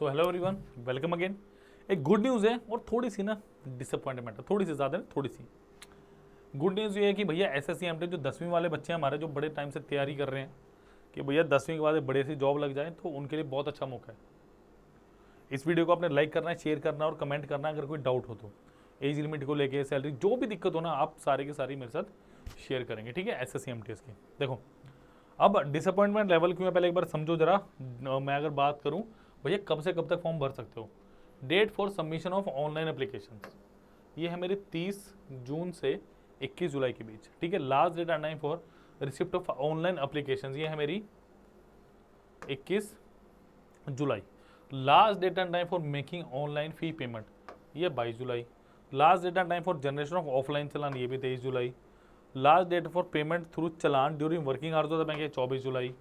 So hello everyone, welcome again. एक good news है और थोड़ी सी ना डिसअपॉइंटमेंट है, थोड़ी सी ज़्यादा नहीं, थोड़ी सी। गुड न्यूज़ ये है कि भैया एसएससी एमटी जो 10वीं वाले बच्चे हैं हमारे, जो बड़े टाइम से तैयारी कर रहे हैं कि भैया 10वीं के बाद एक बड़े सी जॉब लग जाए, तो उनके लिए बहुत अच्छा मौका है। इस वीडियो को आपने लाइक करना है, शेयर करना है और कमेंट करना है अगर कोई डाउट हो तो। एज लिमिट को लेके, सैलरी, जो भी दिक्कत हो ना, आप सारे के सारी मेरे साथ शेयर करेंगे, ठीक है। एसएससी एमटीएस की देखो, अब डिसअपॉइंटमेंट लेवल क्यों है पहले एक बार समझो जरा। मैं अगर बात करूं, भैया कब से कब तक फॉर्म भर सकते हो। Date for submission of online application, ये है मेरी 30 जून से 21 जुलाई के बीच, ठीक है। Last date and time for receipt of online application, ये है मेरी 21 जुलाई। Last date and time for making online fee payment, ये 22 जुलाई। Last date and time for generation of offline challan, ये भी 23 जुलाई। Last date for payment through challan during working hours of the bank, 24 जुलाई।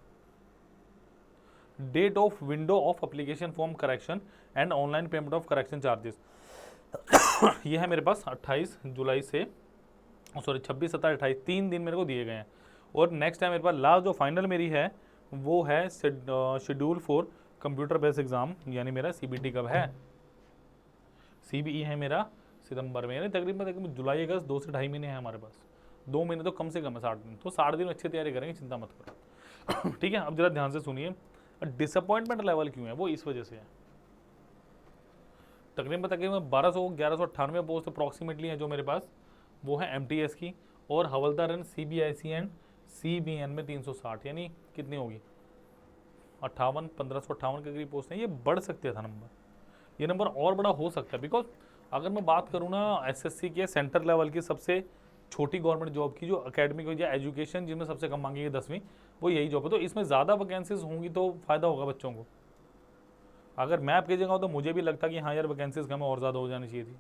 Date of window of application form correction and online payment of correction charges, ये है मेरे पास 28 जुलाई से, sorry 26, 27, 28, 3 दिन मेरे को दिए गए हैं। और नेक्स्ट टाइम मेरे पास लास्ट जो फाइनल मेरी है वो है schedule for computer based exam, यानी मेरा सीबीटी कब है, सीबीई है मेरा सितंबर में, यानी तकरीबन जुलाई अगस्त 2 से 2.5 महीने हैं हमारे पास। 2 महीने तो कम से कम है, 60 दिन, तो 60 दिन अच्छी तैयारी करेंगे, चिंता मत करो। ठीक है, अब जरा ध्यान से सुनिए। डिसअपॉइंटमेंट लेवल क्यों है, वो इस वजह से है। तकरीबन 1298 पोस्ट अप्रॉक्सीमेटली है जो मेरे पास, वो है एमटीएस की, और हवलदार एंड सीबीआईसी एंड सीबीएन में 360, यानी कितनी होगी 1558 के करीब पोस्ट है। ये बढ़ सकते था नंबर, ये नंबर और बड़ा हो सकता है, बिकॉज अगर मैं बात करूँ ना एसएससी के सेंटर लेवल की सबसे छोटी गवर्नमेंट जॉब की, जो अकेडमिक या एजुकेशन जिनमें सबसे कम मांगी है 10वीं, वो यही जॉब है। तो इसमें ज़्यादा वैकेंसीज होंगी तो फायदा होगा बच्चों को। अगर मैं आपकी जगह हूँ तो मुझे भी लगता कि हाँ यार वैकेंसीज कम है और ज़्यादा हो जानी चाहिए थी,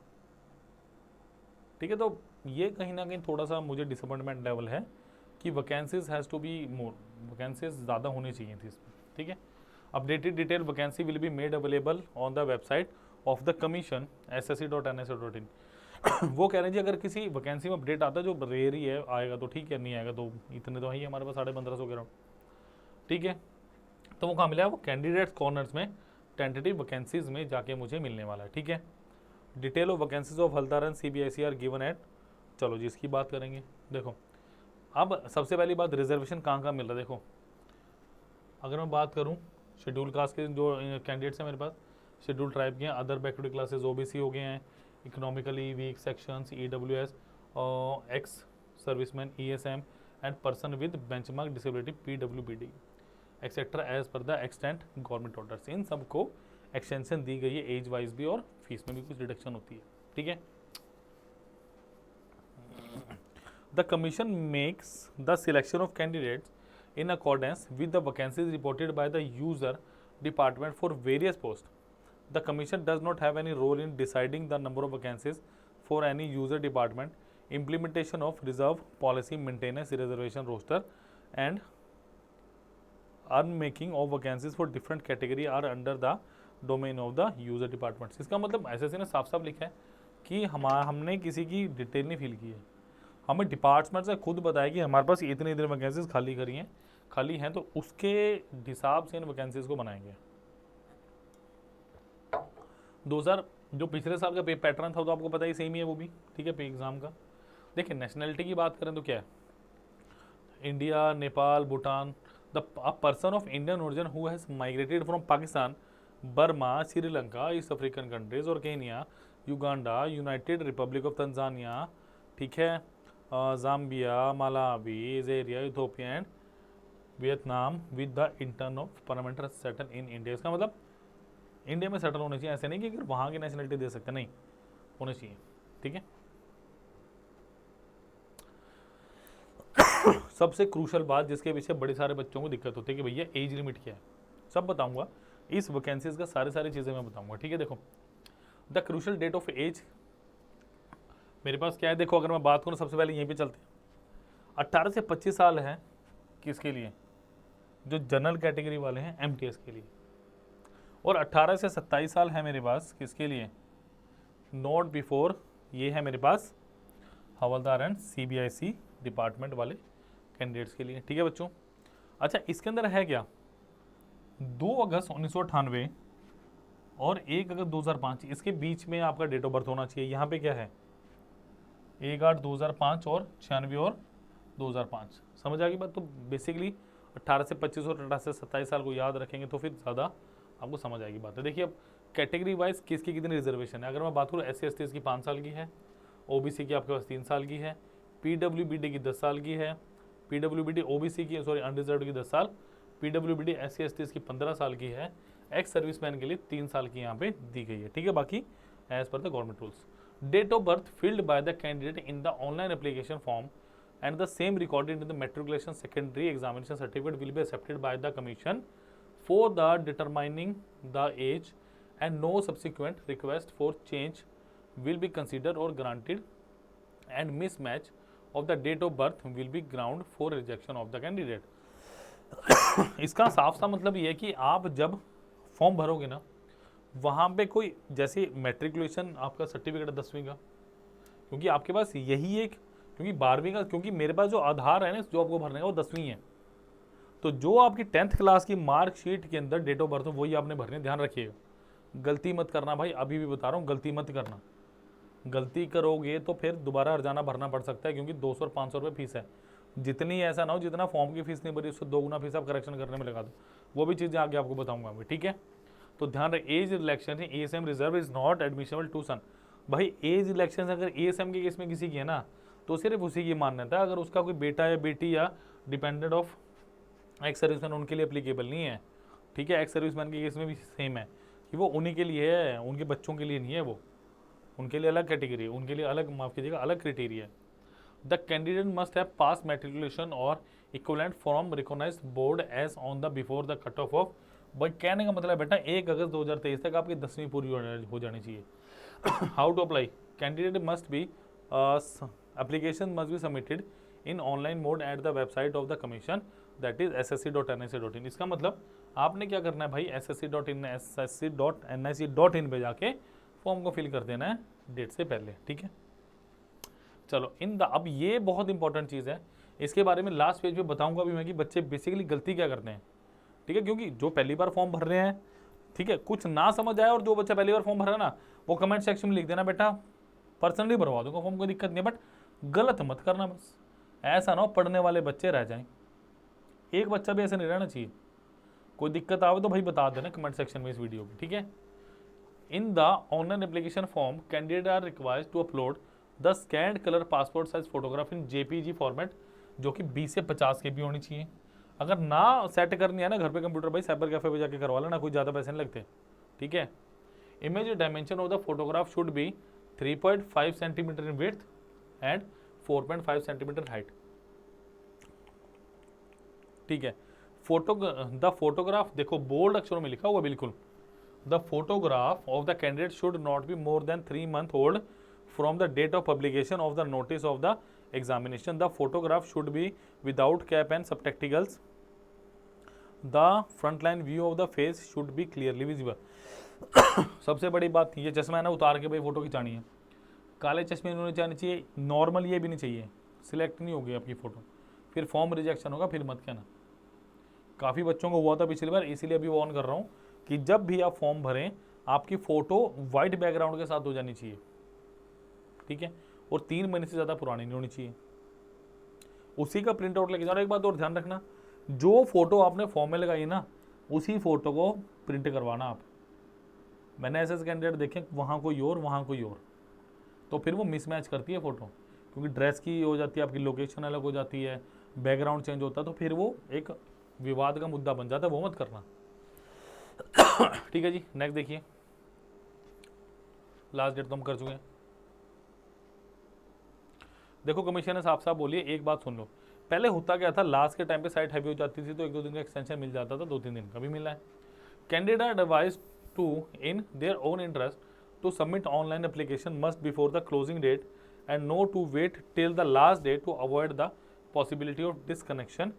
ठीक है। तो ये कहीं ना कहीं थोड़ा सा मुझे डिसअपॉइंटमेंट लेवल है कि vacancies has to be more, vacancies ज़्यादा होनी चाहिए थी इसमें, ठीक है। Updated detail vacancy will be made available on the website of the commission ssc.nsa.in। वो कह रहे हैं जी अगर किसी वैकेंसी में अपडेट आता है, जो रेयर ही है, आएगा तो ठीक है, नहीं आएगा तो इतने तो है ही हमारे पास 1550 के राउंड, ठीक है। तो वो कहाँ मिला है, वो कैंडिडेट्स कॉर्नर्स में टेंटेटिव वैकेंसीज में जाके मुझे मिलने वाला है, ठीक है। Detail of vacancies of Havaldar and CBIC are given at, चलो जी इसकी बात करेंगे। देखो अब सबसे पहली बात, रिजर्वेशन कहाँ कहाँ मिल रहा है। देखो अगर मैं बात करूँ शेड्यूल कास्ट के जो कैंडिडेट्स हैं मेरे पास, शेड्यूल ट्राइब के हैं, अदर बैकवर्ड क्लासेस ओबीसी हो गए हैं, economically weak sections, EWS, ex serviceman, ESM and person with benchmark disability, पीडब्ल्यूबीडी एक्सेट्रा एज पर द एक्सटेंट गवर्नमेंट ऑर्डर्स। इन सबको एक्सटेंशन दी गई है, एज वाइज भी और फीस में भी कुछ रिडक्शन होती है, ठीक है। The commission makes the selection of candidates in accordance with the vacancies reported by the user department for various posts. The commission does not have any role in deciding the number of vacancies for any user department. Implementation of reserve policy, maintenance, reservation roster and unmaking of vacancies for different category are under the domain of the user departments। इसका मतलब SSC ने साफ साफ लिखा है कि हमने किसी की डिटेल नहीं फिल की है, हमें डिपार्टमेंट से खुद बताया कि हमारे पास इतनी इतनी वैकेंसीज खाली हैं, तो उसके हिसाब से इन वैकेंसीज को बनाएंगे। 2000 जो पिछले साल का पे पैटर्न था तो आपको पता ही सेम ही है वो भी, ठीक है। पे एग्जाम का देखिए, नेशनलिटी की बात करें तो क्या है, India, Nepal, Bhutan. The person of Indian origin who has migrated from Pakistan, Burma, Sri Lanka, East African countries और Kenya, Uganda, United Republic of Tanzania, ठीक है, Zambia, Malawi, Zaire, Ethiopia and Vietnam with the intern of permanent settle in India. इसका मतलब India में settle होने चाहिए, ऐसे नहीं कि अगर वहाँ की नेशनलिटी दे सकते, नहीं होने चाहिए, ठीक है। सबसे क्रूशल बात जिसके पीछे बड़े सारे बच्चों को दिक्कत होती है कि भैया एज लिमिट क्या है, सब बताऊंगा इस वैकेंसीज का, सारी चीज़ें मैं बताऊंगा, ठीक है। देखो the crucial date of age मेरे पास क्या है, देखो अगर मैं बात करूँ सबसे पहले यहीं पे चलते हैं। 18 से 25 साल है किसके लिए, जो जनरल कैटेगरी वाले हैं एमटीएस के लिए, और 18 से 27 साल है मेरे पास किसके लिए, नॉट बिफोर, ये है मेरे पास हवलदार एंड सीबीआईसी डिपार्टमेंट वाले कैंडिडेट्स के लिए, ठीक है बच्चों। अच्छा इसके अंदर है क्या, 2 अगस्त 1998 और 1 अगस्त 2005, इसके बीच में आपका डेट ऑफ बर्थ होना चाहिए। यहाँ पे क्या है 1/8/2005 और 96 और 2005, समझ आ गई बात। तो बेसिकली 18 से 25 और 18 से 27 साल को याद रखेंगे तो फिर ज़्यादा आपको समझ आएगी बात है। देखिए अब कैटेगरी वाइज किसकी कितनी रिजर्वेशन है। अगर मैं बात करूँ SC/ST की 5 साल की है, OBC की आपके पास 3 साल की है, PWBD की 10 साल की है, PWBD OBC की अनरिजर्व की 10 साल, PWBD SC/ST की 15 साल की है, एक्स सर्विसमैन के लिए 3 साल की यहाँ पे दी गई है। ठीक है, बाकी एज पर the government rules. Date of birth filled by the candidate in the online application form and the same recorded in the matriculation secondary examination certificate will be accepted by the commission for the determining the age and no subsequent request for change will be considered or granted and mismatch of the date of birth will be ground for rejection of the candidate। इसका साफ सा मतलब ये है कि आप जब form भरोगे ना, वहाँ पे कोई जैसे मैट्रिकुलेशन आपका सर्टिफिकेट 10वीं का, क्योंकि आपके पास यही एक, क्योंकि 12वीं का, क्योंकि मेरे पास जो आधार है ना इस जॉब को भरने का वो 10वीं है, तो जो आपकी 10th क्लास की मार्कशीट के अंदर डेट ऑफ बर्थ हो वही आपने भरने, ध्यान रखिएगा। गलती मत करना भाई, अभी भी बता रहा हूँ, गलती मत करना। गलती करोगे तो फिर दोबारा हर्जाना भरना पड़ सकता है, क्योंकि 200 और 500 रुपये फीस है। जितनी ऐसा ना हो जितना फॉर्म की फीस नहीं भरी उससे 2 गुना फीस आप करेक्शन करने में लगा दो, वो भी चीज़ें आगे आपको बताऊंगा मैं। ठीक है, तो ध्यान रहे, age election ASM reserve is not admissible to son. भाई एज इलेक्शन अगर ASM के केस में किसी की है ना तो सिर्फ उसी की मान्यता है, अगर उसका कोई बेटा या बेटी या डिपेंडेंट ऑफ एक्स सर्विसमैन उनके लिए एप्लीकेबल नहीं है। ठीक है, एक्स सर्विसमैन के केस में भी सेम है कि वो उन्हीं के लिए है, उनके बच्चों के लिए नहीं है, वो उनके लिए अलग कैटेगरी है, उनके लिए अलग, माफ कीजिएगा, अलग क्राइटेरिया है। The candidate must have pass matriculation और equivalent from recognised board as on the before the cut off off. भाई कहने का मतलब बेटा 1 अगस्त 2023 तक आपकी 10वीं पूरी हो जानी चाहिए। How to apply, candidate must be application must be submitted in online mode at the website of the commission that is ssc.nic.in। इसका मतलब आपने क्या करना है भाई, ssc.nic.in पे जाके फॉर्म को फिल कर देना है डेट से पहले। ठीक है, चलो अब ये बहुत इंपॉर्टेंट चीज़ है, इसके बारे में लास्ट पेज पे बताऊंगा भी मैं कि बच्चे बेसिकली गलती क्या करते हैं। ठीक है, क्योंकि जो पहली बार फॉर्म भर रहे हैं, ठीक है, कुछ ना समझ आए और जो बच्चा पहली बार फॉर्म भर रहा है ना वो कमेंट सेक्शन में लिख देना बेटा पर्सनली भरवा दूंगा फॉर्म, कोई दिक्कत नहीं है, बट गलत मत करना, बस ऐसा ना हो पढ़ने वाले बच्चे रह जाएं। एक बच्चा भी ऐसा नहीं रहना चाहिए। कोई दिक्कत आवे तो भाई बता देना कमेंट सेक्शन में इस वीडियो को। ठीक है, in the online application form candidate are required to upload the scanned colour passport size photograph in JPG format, जो कि 20 से 50 KB होनी चाहिए। अगर ना सेट करनी है ना घर पे कंप्यूटर, भाई साइबर कैफे पे जाके करवा लेना, कोई ज़्यादा पैसे नहीं लगते। ठीक है, image dimension of the photograph should B 3.5 centimetre in width and 4.5 centimetre height. ठीक है, द फोटोग्राफ देखो बोल्ड अक्षरों में लिखा हुआ बिल्कुल, the photograph of the candidate should not be more than 3 months old from the date of publication of the notice of the examination. The photograph should be without cap and spectacles. The front line view of the face should be clearly visible. सबसे बड़ी बात ये चश्मा है ना उतार के भाई फोटो खिंचानी है, काले चश्मे होने चाहिए चाहिए, नॉर्मल ये भी नहीं चाहिए, सिलेक्ट नहीं होगी आपकी फ़ोटो, फिर फॉर्म रिजेक्शन होगा, फिर मत कहना। काफ़ी बच्चों को हुआ था पिछली बार, इसीलिए अभी ऑन कर रहा हूँ कि जब भी आप फॉर्म भरें आपकी फ़ोटो वाइट बैकग्राउंड के साथ हो जानी चाहिए। ठीक है, और 3 महीने से ज़्यादा पुरानी नहीं होनी चाहिए, उसी का प्रिंट आउट लेके जाओ। एक बात और ध्यान रखना, जो फोटो आपने फॉर्म में लगाई ना उसी फोटो को प्रिंट करवाना आप। मैंने ऐसे कैंडिडेट देखे वहाँ कोई और वहाँ कोई और, तो फिर वो मिसमैच करती है फ़ोटो, क्योंकि ड्रेस की हो जाती है, आपकी लोकेशन अलग हो जाती है, बैकग्राउंड चेंज होता है, तो फिर वो एक विवाद का मुद्दा बन जाता है, वो मत करना। ठीक है जी, नेक्स्ट देखिए, लास्ट डेट तो हम कर चुके हैं। देखो कमीशन ने साफ साफ बोलिए, एक बात सुन लो, पहले होता क्या था, लास्ट के टाइम पे साइट हैवी हो जाती थी तो 1-2 दिन का एक्सटेंशन मिल जाता था, 2-3 दिन का भी मिला है। Candidate are advised to in their own interest to submit online application must before the closing date and no to wait till the last date to avoid the possibility of disconnection,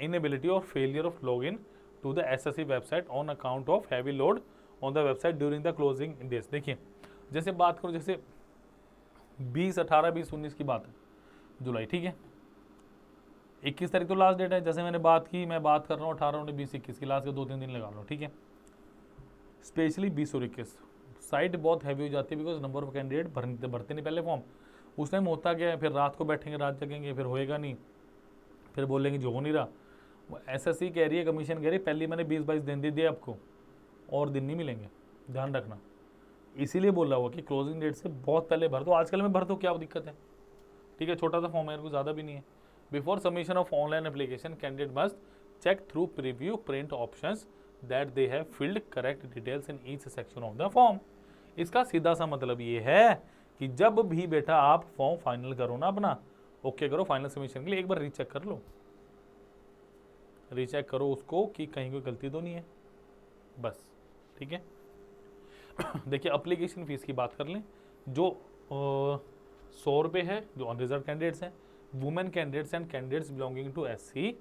inability or failure of login to the SSC website on account of heavy load on the website during the closing days। देखिए जैसे बात करो, जैसे 20, 18, 20, 19 की बात है जुलाई, ठीक है, 21 तारीख तो लास्ट डेट है, जैसे मैंने बात की, मैं बात कर रहा हूँ 18, 19, 20, 21 की, लास्ट के 2-3 दिन लगा लो। ठीक है, स्पेशली 20 और 21 साइट बहुत हैवी हो जाती है, बिकॉज नंबर ऑफ कैंडिडेट भरते नहीं पहले फॉर्म। उस टाइम होता क्या है, फिर रात को बैठेंगे, रात जगेंगे, फिर होएगा नहीं, फिर बोलेंगे जो हो नहीं रहा। एसएससी कह रही है, कमीशन कह रही है, पहले मैंने 20-22 दिन दे दिए आपको, और दिन नहीं मिलेंगे, ध्यान रखना। इसीलिए बोला हुआ कि क्लोजिंग डेट से बहुत पहले भर दो। आजकल में भर दो, क्या दिक्कत है, ठीक है, छोटा सा फॉर्म है, कुछ ज़्यादा भी नहीं है। Before submission of online application candidate must check through preview print options that they have filled correct details in each section of the form. इसका सीधा सा मतलब ये है कि जब भी बेटा आप फॉर्म फाइनल करो ना अपना, ओके करो फाइनल सबमिशन के लिए, एक बार रीचेक कर लो, रीचेक करो उसको कि कहीं कोई गलती तो नहीं है, बस, ठीक है। देखिए एप्लीकेशन फीस की बात कर लें, जो 100 रुपये है जो अनरिजर्व कैंडिडेट्स हैं, women candidates and candidates belonging to SC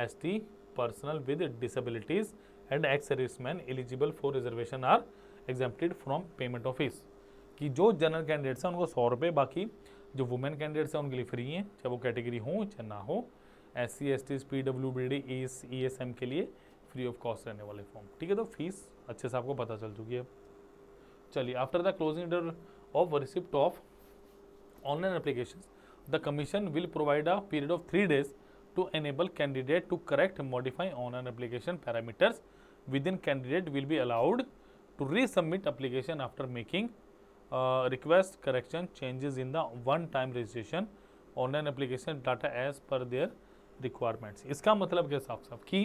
ST personal with disabilities and ex serviceman eligible for reservation are exempted from payment of fees. कि जो जनरल कैंडिडेट्स हैं उनको 100 रुपये, बाकी जो वुमेन कैंडिडेट्स हैं उनके लिए फ्री हैं, चाहे वो कैटेगरी हो चाहे ना हो। SC ST PWBD ESM के लिए फ्री ऑफ कॉस्ट रहने वाले फॉर्म, ठीक है। तो फीस अच्छे से आपको पता चल चुकी है। चलिए, after the closing date of receipt of online applications the commission will provide a period of 3 days to enable candidate to correct and modify online application parameters within candidate will be allowed to resubmit application after making request correction changes in the one time registration online application data as per their requirements। इसका मतलब क्या साफ साफ कि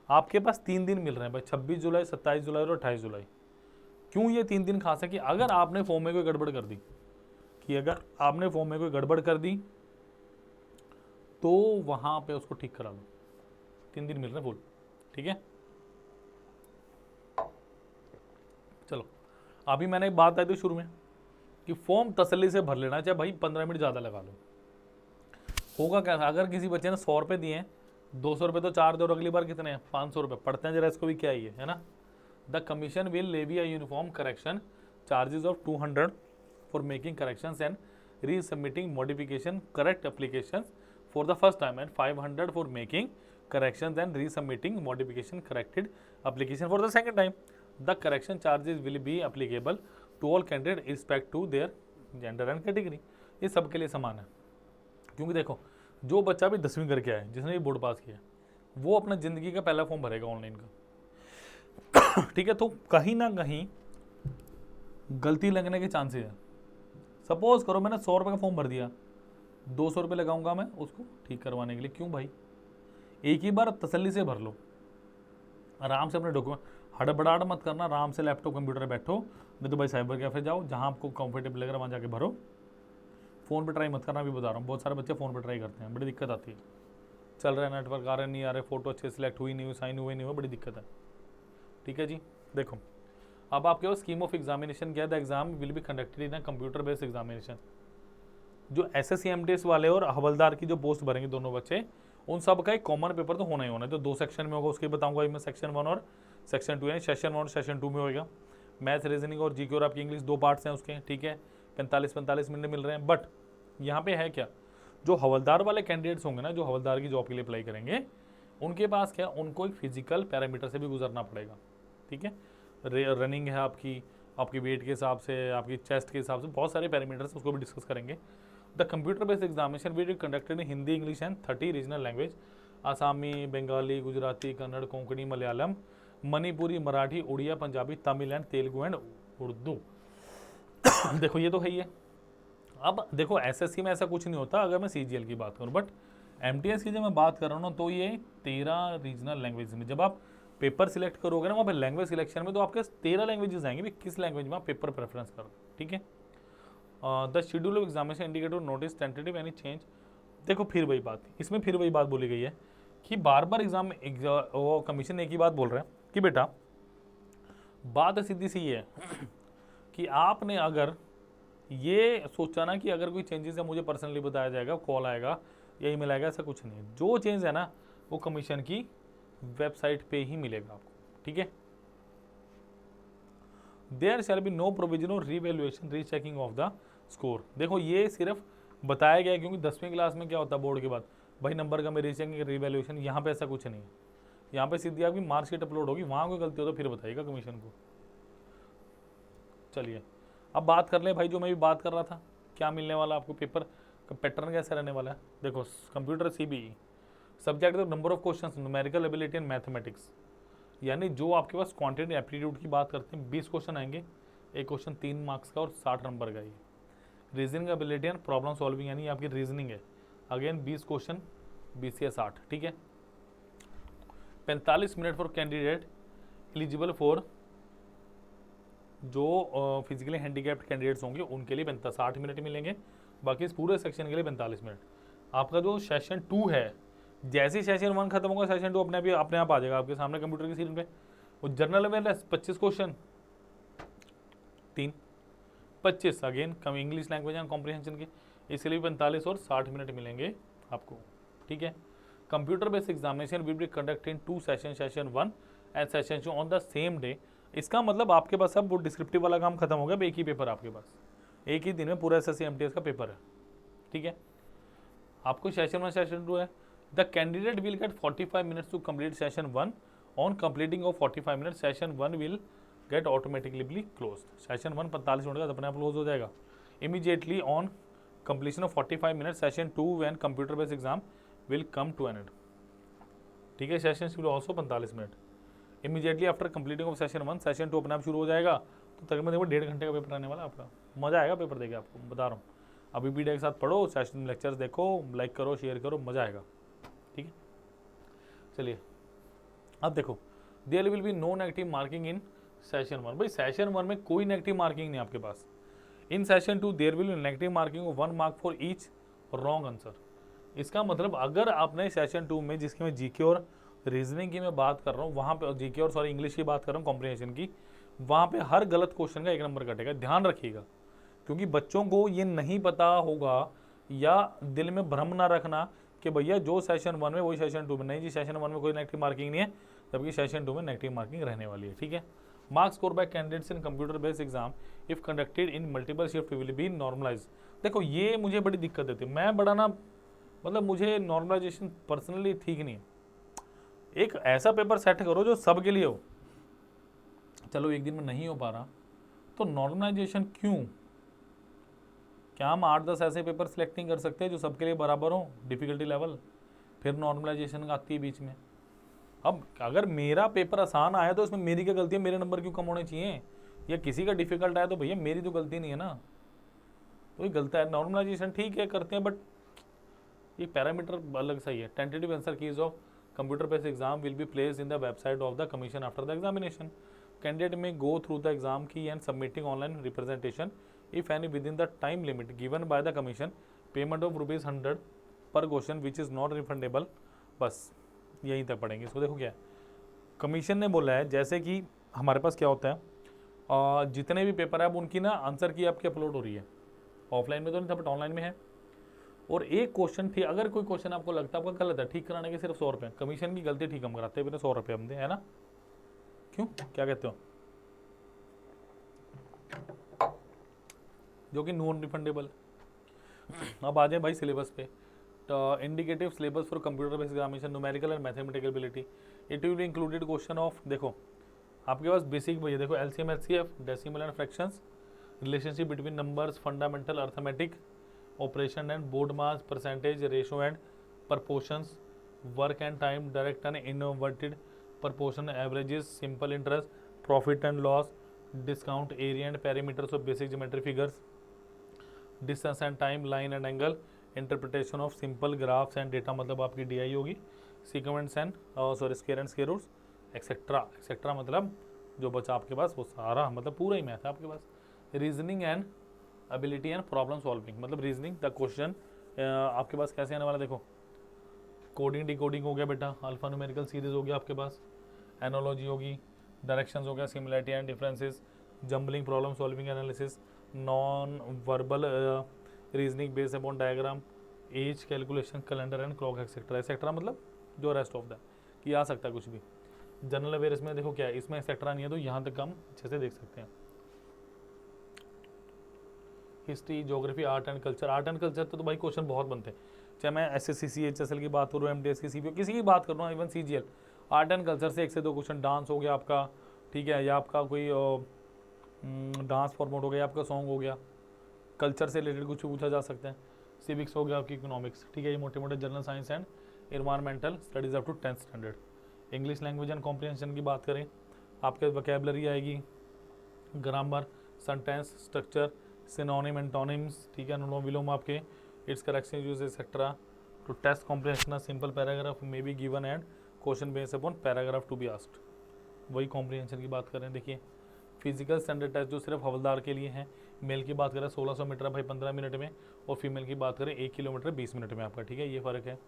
आपके पास 3 दिन मिल रहे हैं भाई, 26 जुलाई 27 जुलाई और 28 जुलाई। क्यों ये 3 दिन खास है कि अगर आपने फॉर्म में कोई गड़बड़ कर दी, तो वहां पे उसको ठीक करा लो। 3 दिन मिल रहे हैं फुल, ठीक है। चलो, अभी मैंने एक बात बताई थी शुरू में कि फॉर्म तसल्ली से भर लेना, चाहे भाई 15 मिनट ज़्यादा लगा लो। होगा क्या, अगर किसी बच्चे ने 100 रुपये दिए हैं, 200 रुपये तो 4 दो, अगली बार कितने हैं, 500 रुपये। पढ़ते हैं जरा इसको भी, क्या ही है ना। The commission will levy a uniform correction charges of 200 for making corrections and resubmitting modification correct applications for the first time and 500 for making corrections and resubmitting modification corrected application for the second time. The correction charges will be applicable to all candidates respect to their gender and category। ये सबके लिए समान है, क्योंकि देखो जो बच्चा भी 10वीं करके आया, जिसने भी बोर्ड पास किया, वो अपना ज़िंदगी का पहला फॉर्म भरेगा ऑनलाइन का, ठीक है। तो कहीं ना कहीं गलती लगने के चांसेस है। सपोज करो मैंने 100 रुपये का फॉर्म भर दिया, 200 रुपये लगाऊंगा मैं उसको ठीक करवाने के लिए। क्यों भाई, एक ही बार तसल्ली से भर लो, आराम से अपने डॉक्यूमेंट, हड़बड़ाहट मत करना, आराम से लैपटॉप कंप्यूटर बैठो, नहीं तो भाई साइबर कैफे जाओ, जहाँ आपको कंफर्टेबल लग रहा है वहाँ जाके भरो। फ़ोन पे ट्राई मत करना, अभी बता रहा हूँ, बहुत सारे बच्चे फ़ोन पे ट्राई करते हैं, बड़ी दिक्कत आती है। चल रहा है नेटवर्क, आ रहे नहीं आ रहे, फोटो अच्छे सिलेक्ट हुई नहीं हुई, साइन हुए नहीं हुए, बड़ी दिक्कत है, ठीक है जी। देखो अब आपके पास स्कीम ऑफ एग्जामिनेशन क्या है, the exam will be conducted in computer based examination. जो SSC MTS वाले और हवलदार की जो पोस्ट भरेंगे दोनों बच्चे, उन सब का एक कॉमन पेपर तो होना ही होना है, जो 2 सेक्शन में होगा उसके बताऊंगा मैं, सेक्शन 1 और सेक्शन 2 है। सेशन 1 और सेशन 2 में होगा मैथ, रीजनिंग और GK और आपकी इंग्लिश, 2 पार्ट्स हैं उसके, ठीक है। 45-45 मिनट मिल रहे हैं। बट यहाँ पे है क्या, जो हवलदार वाले कैंडिडेट्स होंगे ना, जो हवलदार की जॉब के लिए अप्लाई करेंगे, उनके पास क्या, उनको एक फिजिकल पैरामीटर से भी गुजरना पड़ेगा, ठीक है। रनिंग है आपकी वेट के हिसाब से, आपकी चेस्ट के हिसाब से, बहुत सारे पैरामीटर्स, उसको भी डिस्कस करेंगे। The computer based examination will be conducted in Hindi, English and 30 regional language, Asami, Bengali, Gujarati, Kannada, Konkani, Malayalam, Manipuri, Marathi, Odia, Punjabi, Tamil and Telugu and Urdu. देखो ये तो है ही है। अब देखो SSC में ऐसा कुछ नहीं होता अगर मैं CGL की बात करूँ, बट MTS की जब मैं बात कर रहा हूँ ना, तो ये 13 रीजनल लैंग्वेज में, जब आप पेपर सिलेक्ट करोगे ना वहाँ पे लैंग्वेज सिलेक्शन में, तो आपके 13 लैंग्वेजेस आएंगे, किस लैंग्वेज में आप पेपर प्रेफरेंस करो, ठीक है। The schedule of examination indicator notice tentative any change. देखो फिर वही बात, इसमें फिर वही बात बोली गई है कि बार बार वो कमीशन एक ही बात बोल रहे हैं कि बेटा बात सीधी सी ये है कि आपने अगर ये सोचा ना कि अगर कोई चेंजेस है मुझे पर्सनली बताया जाएगा, कॉल आएगा या ईमेल आएगा, ऐसा कुछ नहीं है। जो चेंज है ना वो कमीशन की वेबसाइट पे ही मिलेगा आपको, ठीक है। There shall be no provision और revaluation rechecking of the score. देखो ये सिर्फ बताया गया है क्योंकि 10वीं क्लास में क्या होता है बोर्ड के बाद, भाई नंबर का मैं रीचेकिंग रीवैल्यूएशन, यहाँ पे ऐसा कुछ नहीं है। यहाँ पे सीधी आपकी मार्कशीट अपलोड होगी, वहाँ कोई गलती हो तो फिर बताइएगा कमीशन को। चलिए अब बात कर ले भाई, जो मैं भी बात कर रहा था, क्या मिलने वाला आपको पेपर का पैटर्न कैसा रहने वाला है। देखो computer CBE subject number of question numerical ability and mathematics, यानी जो आपके पास क्वांटिटी एप्टीट्यूड की बात करते हैं 20 क्वेश्चन आएंगे, एक क्वेश्चन 3 मार्क्स का और 60 नंबर का। ये reasoning ability and problem solving यानी आपकी रीजनिंग है, अगेन 20 क्वेश्चन 20 या 60, ठीक है। 45 minute for candidate eligible for, जो फिजिकली हैंडीकैप्ड कैंडिडेट्स होंगे उनके लिए 60 मिनट मिलेंगे, बाकी इस पूरे सेक्शन के लिए 45 मिनट। आपका जो सेशन 2 है, जैसे ही सेशन 1 खत्म होगा सेशन 2 अपने आप आ जाएगा आपके सामने कंप्यूटर की स्क्रीन पे। वो general awareness 25 question 3, 25 again come English language and comprehension के, इसलिए 45 और 60 मिनट मिलेंगे आपको, ठीक है। Computer based examination will be conduct in 2 session, session 1 and session 2 on the same day. इसका मतलब आपके पास अब वो डिस्क्रिप्टिव वाला काम खत्म हो गया, अब एक ही पेपर आपके पास, एक ही दिन में पूरा SSC MTS का पेपर है, ठीक है। आपको सेशन 1 सेशन 2 है। The candidate will get 45 minutes to complete session 1, on completing of 45 minute session 1 will get automatically close. Session 1 45 minute का अपने आप क्लोज हो जाएगा। Immediately on completion of 45 minute session 2 when computer based exam will come to an end, ठीक है। Session will also 45 minute. Immediately after completing of session 1 session 2 अपने आप शुरू हो जाएगा। तो तकरीबन देखो 1.5 घंटे का पेपर रहने वाला आपका, मज़ा आएगा पेपर देके, आपको बता रहा हूँ। अभी वीडियो के साथ पढ़ो, सेशन लेक्चर्स देखो, लाइक करो, शेयर करो, मज़ा आएगा, ठीक है। चलिए अब देखो, there will be no negative marking in session 1। भाई सेशन 1 में कोई नेगेटिव मार्किंग नहीं आपके पास। In session 2 there will be negative marking of 1 mark for each wrong answer. इसका मतलब अगर आपने सेशन 2 में, जिसकी मैं जीके और रीजनिंग की मैं बात कर रहा हूँ, वहाँ पे जीके और सॉरी इंग्लिश की बात कर रहा हूँ, कॉम्प्रिहेंशन की, वहाँ पे हर गलत क्वेश्चन का 1 नंबर कटेगा, ध्यान रखिएगा। क्योंकि बच्चों को ये नहीं पता होगा, या दिल में भ्रम ना रखना कि भैया जो सेशन 1 में वही सेशन 2 में, नहीं जी, सेशन 1 में कोई नेगेटिव मार्किंग नहीं है, जबकि सेशन 2 में नेगेटिव मार्किंग रहने वाली है, ठीक है। Marks score by candidates in computer based exam if conducted in multiple shift will be normalise. देखो ये मुझे बड़ी दिक्कत देती है, मैं बड़ा ना, मतलब मुझे नॉर्मलाइजेशन पर्सनली ठीक नहीं है। एक ऐसा पेपर सेट करो जो सबके लिए हो। चलो एक दिन में नहीं हो पा रहा तो नॉर्मलाइजेशन क्यों? क्या हम 8-10 ऐसे पेपर सिलेक्ट नहीं कर सकते जो सबके लिए बराबर हो डिफिकल्टी लेवल, फिर नॉर्मलाइजेशन आती है बीच में। अब अगर मेरा पेपर आसान आया तो इसमें मेरी क्या गलती है, मेरे नंबर क्यों कम होने चाहिए? या किसी का डिफिकल्ट आया तो भैया मेरी तो गलती नहीं है ना, तो ये गलत है। नॉर्मलाइजेशन ठीक है करते हैं, बट ये पैरामीटर अलग सही है। Tentative answer keys of computer based exam will be placed in the website of the commission after the examination. Candidate में गो थ्रू द एग्जाम की and submitting online representation if any within the time limit given by the commission, payment of ₹100 per question which is not refundable। बस यहीं तक पढ़ेंगे इसको। देखो क्या है, कमीशन ने बोला है, जैसे कि हमारे पास क्या होता है, जितने भी पेपर है अब उनकी ना आंसर की आपकी अपलोड हो रही है, ऑफलाइन में तो नहीं था बट ऑनलाइन में है। और एक क्वेश्चन थी, अगर कोई क्वेश्चन आपको लगता है आपका गलत है, ठीक कराने के सिर्फ 100 रुपये, कमीशन की गलती ठीक हम कराते हैं, 100 रुपये हम दे, है ना? क्यों, क्या कहते हो? जो कि नॉन रिफंडेबल। अब आ जाए भाई सिलेबस पे। Indicative syllabus for computer based examination numerical and mathematical ability, it will be included question of, देखो आपके पास बेसिक भैया, देखो LCM HCF, decimal and fractions, relationship between numbers, fundamental arithmetic operation and board mass, percentage, ratio and proportions, work and time, direct and inverted proportion, averages, simple interest, profit and loss, discount, area and parameters of basic geometry figures, distance and time, line and angle, interpretation of simple graphs and data, मतलब आपकी DI होगी, sequence and sorry square and square roots, etcetera etcetera, मतलब जो बचा आपके पास वो सारा, मतलब पूरा ही मैथ है आपके पास। Reasoning and ability and problem solving, मतलब रीजनिंग द क्वेश्चन आपके पास कैसे आने वाला, देखो कोडिंग डिकोडिंग हो गया बेटा, अल्फा न्यूमेरिकल सीरीज हो गया आपके पास, एनोलॉजी होगी, डायरेक्शंस हो गया, similarity and differences, jumbling, problem solving analysis, non verbal reasoning based upon diagram, age calculation, calendar and clock etcetera etcetera, मतलब जो रेस्ट ऑफ द कि आ सकता है कुछ भी। जनरल अवेयर्स में देखो क्या है, इसमें एक्सेट्रा नहीं है तो यहाँ तक हम अच्छे से देख सकते हैं। History, geography, art and culture, art and culture तो भाई क्वेश्चन बहुत बनते हैं, चाहे मैं SSC CHSL की बात करूँ, MTS की CPO किसी की बात कर रहा हूँ, even CGL, art and culture से 1 से 2 क्वेश्चन, डांस हो गया आपका, ठीक है, या आपका कोई डांस फॉर्मेट हो गया, आपका सॉन्ग हो गया, कल्चर से रिलेटेड कुछ भी पूछा जा सकता है, सिविक्स हो गया आपकी, इकोनॉमिक्स, ठीक है, ये मोटे मोटे general science and environmental studies up to 10th standard. English language and comprehension की बात करें, आपके वोकैबुलरी आएगी, grammar, sentence structure, synonym antonyms, ठीक है, अनुलोम विलोम आपके, its correction use etcetera. To test comprehension simple paragraph may be given and question based upon paragraph to be asked, वही कॉम्प्रिहेंशन की बात करें। देखिए फिजिकल स्टैंडर्ड टेस्ट जो सिर्फ हवलदार के लिए हैं, मेल की बात करें 1600 मीटर भाई 15 मिनट में, और फीमेल की बात करें 1 किलोमीटर 20 मिनट में आपका, ठीक है, ये फ़र्क है।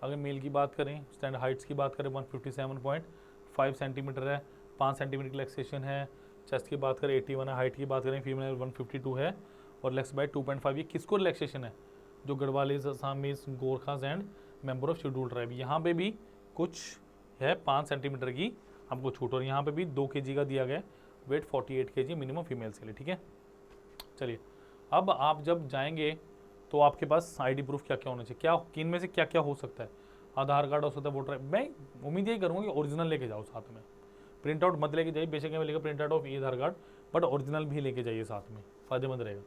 अगर मेल की बात करें, स्टैंड हाइट्स की बात करें 157.5 सेंटीमीटर है, 5 सेंटीमीटर रिलैक्सेशन है, चेस्ट की बात करें 81 है, हाइट की बात करें फीमेल 152 है, और लेग्स बाय 2.5। ये किसको रिलैक्सेशन है? जो Garhwalis, Assamese, Gorkhas and member of schedule tribe, यहाँ पे भी कुछ है 5 सेंटीमीटर की आपको छूट, और यहाँ पे भी 2 kg का दिया गया, वेट 48 kg मिनिमम फीमेल्स के लिए, ठीक है। चलिए अब आप जब जाएंगे तो आपके पास आईडी प्रूफ क्या क्या होना चाहिए, क्या किन में से क्या क्या हो सकता है? आधार कार्ड हो सकता है, वोटर, मैं उम्मीद यही करूँगा कि ओरिजिनल लेके जाओ साथ में, प्रिंट आउट मत लेके जाइए, बेशक में लेकर print out of Aadhaar card, but original भी लेके जाइए साथ में, फ़ायदेमंद रहेगा।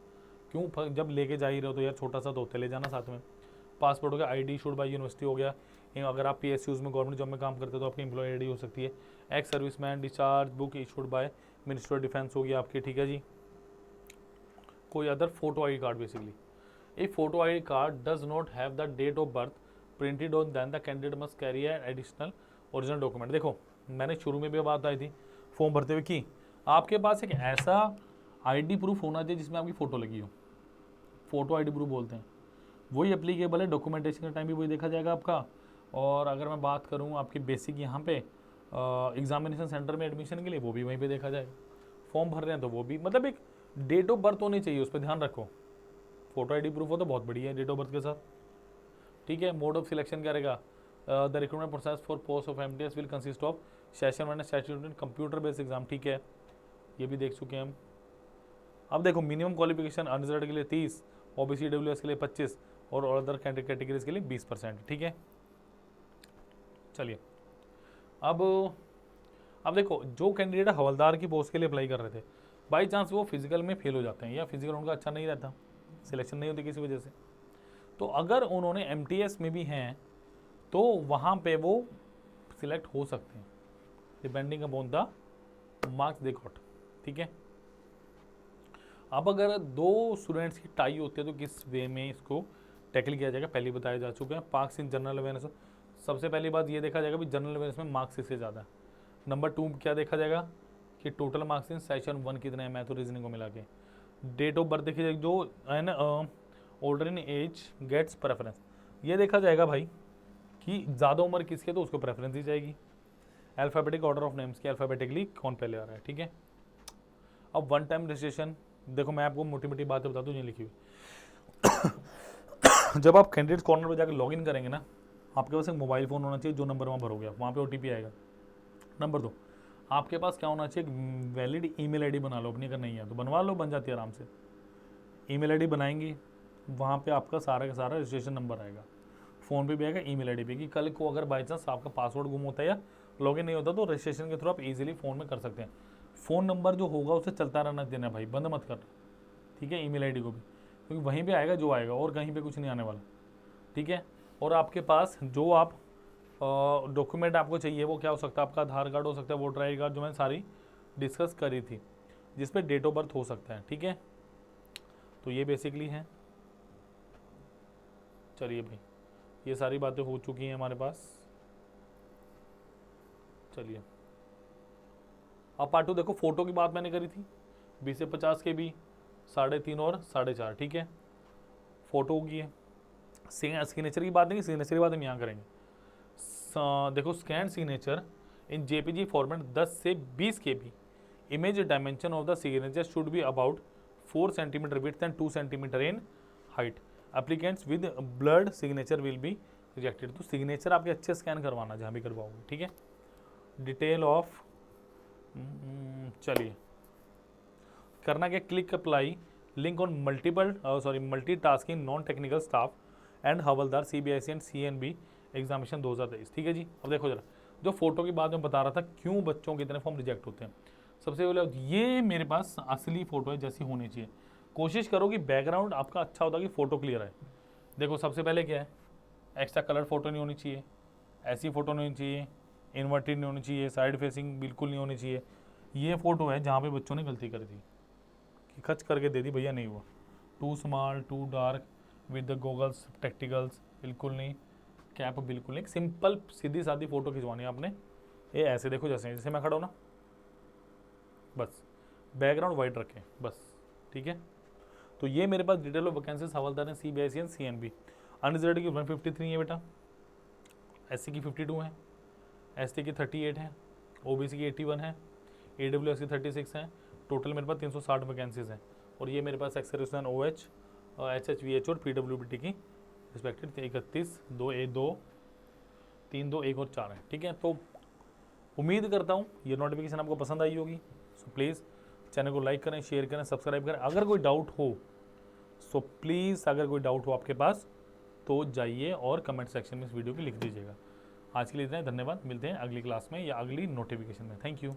क्यों? जब लेके जा ही रहे हो तो यार छोटा सा तो ले जाना साथ में। पासपोर्ट हो गया, आईडी इशूड बाय यूनिवर्सिटी हो गया, अगर आप PSUs में गवर्नमेंट जॉब में काम करते हो तो आपकी एम्प्लॉय आईडी हो सकती है। Ex serviceman discharge book issued by minister of defence हो गया आपकी, ठीक है जी। कोई other photo I card, basically a photo I card does not have the date of birth printed on, then the candidate must carry an additional original document. देखो मैंने शुरू में भी बात आई थी फॉर्म भरते हुए कि आपके पास एक ऐसा आईडी प्रूफ होना चाहिए जिसमें आपकी फ़ोटो लगी हो, फोटो आईडी प्रूफ बोलते हैं, वही एप्लीकेबल है, डॉक्यूमेंटेशन का टाइम भी वही देखा जाएगा आपका। और अगर मैं बात करूँ आपकी बेसिक यहाँ पे एग्जामिनेशन सेंटर में एडमिशन के लिए, वो भी वहीं पे देखा जाएगा। फॉर्म भर रहे हैं तो वो भी, मतलब एक डेट ऑफ बर्थ होनी चाहिए, उस पर ध्यान रखो। फोटो आईडी प्रूफ हो तो बहुत बढ़िया है डेट ऑफ बर्थ के साथ, ठीक है। मोड ऑफ सिलेक्शन क्या रहेगा? The recruitment process for post of MTS will consist of session 1 statutory computer based exam, ठीक है, ये भी देख चुके हैं हम। अब देखो मिनिमम क्वालिफिकेशन अनरिजर्वेड के लिए 30, OBC WS के लिए 25 और अदर कैटेगरीज के लिए 20%, ठीक है। चलिए अब देखो जो कैंडिडेट हवलदार की पोस्ट के लिए अप्लाई कर रहे थे, बाई चांस वो फिजिकल में फेल हो जाते हैं या फिजिकल उनका अच्छा नहीं रहता, सिलेक्शन नहीं होती किसी वजह से, तो अगर उन्होंने MTS में भी हैं तो वहाँ पे वो सिलेक्ट हो सकते हैं depending upon the marks they got, ठीक है। अब अगर 2 स्टूडेंट्स की टाई होती है तो किस वे में इसको टैकल किया जाएगा, पहले बताया जा चुका है। मार्क्स इन जनरल अवेयरनेस, सबसे पहली बात ये देखा जाएगा भी जनरल अवेयरनेस में मार्क्स इससे ज़्यादा है। नंबर 2 क्या देखा जाएगा कि टोटल मार्क्स इन सेशन 1 कितने हैं, मैथ और रीजनिंग को मिला के। डेट ऑफ बर्थ देखी जाएगी, जो है ना older in age gets preference, ये देखा जाएगा भाई कि ज़्यादा उम्र किसकी है तो उसको प्रेफरेंस दी जाएगी। अल्फ़ाबेटिक ऑर्डर ऑफ नेम्स की अल्फ़ाबेटिकली कौन पहले आ रहा है, ठीक है। अब 1 टाइम रजिस्ट्रेशन, देखो मैं आपको मोटी मोटी बातें बता दूँ ये लिखी हुई। जब आप कैंडिडेट कॉर्नर पर जाकर लॉगिन करेंगे ना, आपके पास एक मोबाइल फ़ोन होना चाहिए, जो नंबर वहाँ भरोगे आप, वहाँ पे OTP आएगा। नंबर 2, आपके पास क्या होना चाहिए, एक वैलिड ईमेल आईडी बना लो अपनी, अगर नहीं है तो बनवा लो, बन जाती है आराम से। ईमेल आईडी बनाएंगे, वहाँ पे आपका सारा का सारा रजिस्ट्रेशन नंबर आएगा, फ़ोन पे भी आएगा, ईमेल आईडी पे, कि कल को अगर बाई चांस आपका पासवर्ड गुम होता है या लॉगिन नहीं होता तो रजिस्ट्रेशन के थ्रू आप इजीली फ़ोन में कर सकते हैं। फ़ोन नंबर जो होगा उसे चलता रहना देना भाई, बंद मत कर, ठीक है। ईमेल आईडी को भी, क्योंकि वहीं पे आएगा जो आएगा और कहीं पे कुछ नहीं आने वाला, ठीक है। और आपके पास जो आप डॉक्यूमेंट आपको चाहिए वो क्या हो सकता है, आपका आधार कार्ड हो सकता है, वोटर आई कार्ड, जो मैंने सारी डिस्कस करी थी, जिसपे डेट ऑफ बर्थ हो सकता है, ठीक है। तो ये बेसिकली है। चलिए भाई ये सारी बातें हो चुकी हैं हमारे पास। चलिए अब पार्ट 2 देखो, फोटो की बात मैंने करी थी 20 से 50 के भी 3.5 और 4.5, ठीक है, फोटो की है। सिग्नेचर की बात नहीं, सिग्नेचर की बात हम यहाँ करेंगे। देखो स्कैन सिग्नेचर इन JPG फॉर्मेट 10 से 20 KB, image dimension of the signature should be about 4 centimetre width and 2 centimetre in height. Applicants with blurred signature will be rejected. तो सिग्नेचर आपके अच्छे स्कैन करवाना जहाँ भी करवाओगे, ठीक है। डिटेल ऑफ चलिए करना क्या, click apply link on multitasking non technical staff and havildar CBIC and CNB examination 2023, ठीक है जी। अब देखो जरा जो फोटो की बात मैं बता रहा था, क्यों बच्चों के इतने फॉर्म रिजेक्ट होते हैं। सबसे पहले ये मेरे पास असली फ़ोटो है जैसी होनी चाहिए। कोशिश करो कि बैकग्राउंड आपका अच्छा होता है कि फ़ोटो क्लियर है। देखो सबसे पहले क्या है, एक्स्ट्रा कलर फोटो नहीं होनी चाहिए, ऐसी फ़ोटो नहीं होनी चाहिए, इन्वर्टेड नहीं होनी चाहिए, साइड फेसिंग बिल्कुल नहीं होनी चाहिए। ये फ़ोटो है जहाँ पे बच्चों ने गलती कर दी कि खच करके दे दी, भैया नहीं हुआ। Too small, too dark, with the goggles, practicals, बिल्कुल नहीं, कैप बिल्कुल नहीं। सिंपल सीधी सादी फ़ोटो खिंचवानी है आपने। ये ऐसे देखो जैसे मैं खड़ा हूँ ना, बस बैकग्राउंड वाइट रखें बस, ठीक है। तो ये मेरे पास डिटेल ऑफ वैकेंसीज हवलदार है CBSE एंड CNB। अनरिजर्वेड की 153 है बेटा, SC की 52 है, ST की 38 है, OBC की 81 है, AWS की 36 है। टोटल मेरे पास 360 वैकेंसीज हैं। और ये मेरे पास एक्सर्विसमैन OH, HHVH और PWBT की रिस्पेक्टेड 31, 2, 3, 2, 1 और 4 है, ठीक है। तो उम्मीद करता हूँ ये नोटिफिकेशन आपको पसंद आई होगी। सो प्लीज़ चैनल को लाइक करें, शेयर करें, सब्सक्राइब करें। अगर कोई डाउट हो सो प्लीज़, अगर कोई डाउट हो आपके पास तो जाइए और कमेंट सेक्शन में इस वीडियो की लिख दीजिएगा। आज के लिए इतना ही, धन्यवाद। मिलते हैं अगली क्लास में या अगली नोटिफिकेशन में। Thank you.